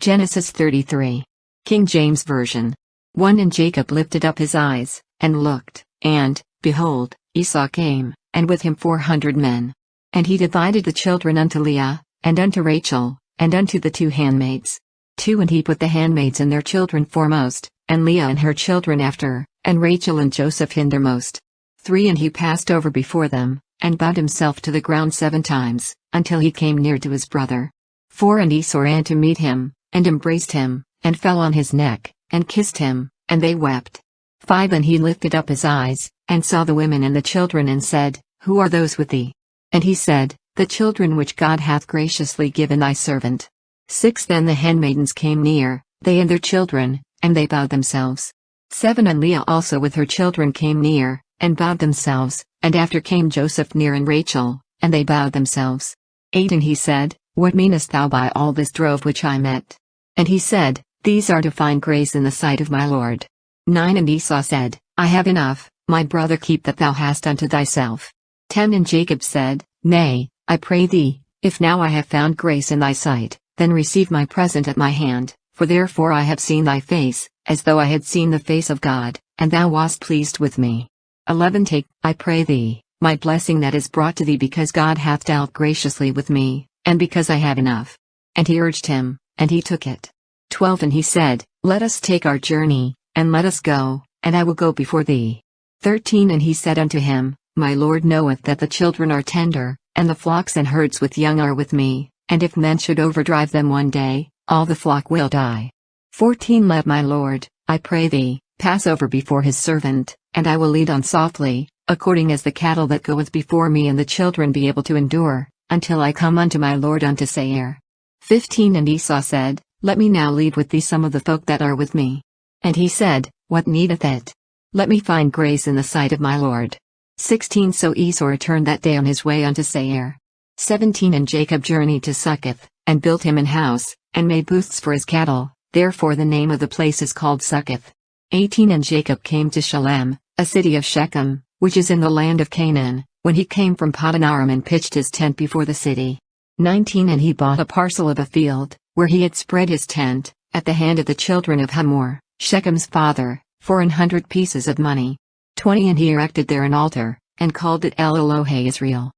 Genesis 33. King James Version. 1 And Jacob lifted up his eyes, and looked, and, behold, Esau came, and with him 400 men. And he divided the children unto Leah, and unto Rachel, and unto the 2 handmaids. 2 And he put the handmaids and their children foremost, and Leah and her children after, and Rachel and Joseph hindermost. 3 And he passed over before them, and bowed himself to the ground 7 times, until he came near to his brother. 4 And Esau ran to meet him, and embraced him, and fell on his neck, and kissed him, and they wept. 5 And he lifted up his eyes, and saw the women and the children, and said, Who are those with thee? And he said, The children which God hath graciously given thy servant. 6 Then the handmaidens came near, they and their children, and they bowed themselves. 7 And Leah also with her children came near, and bowed themselves, and after came Joseph near and Rachel, and they bowed themselves. 8 And he said, What meanest thou by all this drove which I met? And he said, These are to find grace in the sight of my Lord. 9 And Esau said, I have enough, my brother, keep that thou hast unto thyself. 10 And Jacob said, Nay, I pray thee, if now I have found grace in thy sight, then receive my present at my hand, for therefore I have seen thy face, as though I had seen the face of God, and thou wast pleased with me. 11 Take, I pray thee, my blessing that is brought to thee, because God hath dealt graciously with me, and because I have enough. And he urged him, and he took it. 12 And he said, Let us take our journey, and let us go, and I will go before thee. 13 And he said unto him, My Lord knoweth that the children are tender, and the flocks and herds with young are with me, and if men should overdrive them one day, all the flock will die. 14 Let my Lord, I pray thee, pass over before his servant, and I will lead on softly, according as the cattle that goeth before me, and the children be able to endure, until I come unto my Lord unto SEIR. 15 And Esau said, Let me now lead with thee some of the folk that are with me. And he said, What needeth it? Let me find grace in the sight of my Lord. 16 So Esau returned that day on his way unto SEIR. 17 And Jacob journeyed to Succoth, and built him an house, and made booths for his cattle, therefore the name of the place is called Succoth. 18 And Jacob came to SHALEM, a city of SHECHEM, which is in the land of Canaan, when he came from Paddan Aram, and pitched his tent before the city. 19 And he bought a parcel of a field, where he had spread his tent, at the hand of the children of Hamor, Shechem's father, for 100 pieces of money. 20 And he erected there an altar, and called it ELELOHEISRAEL.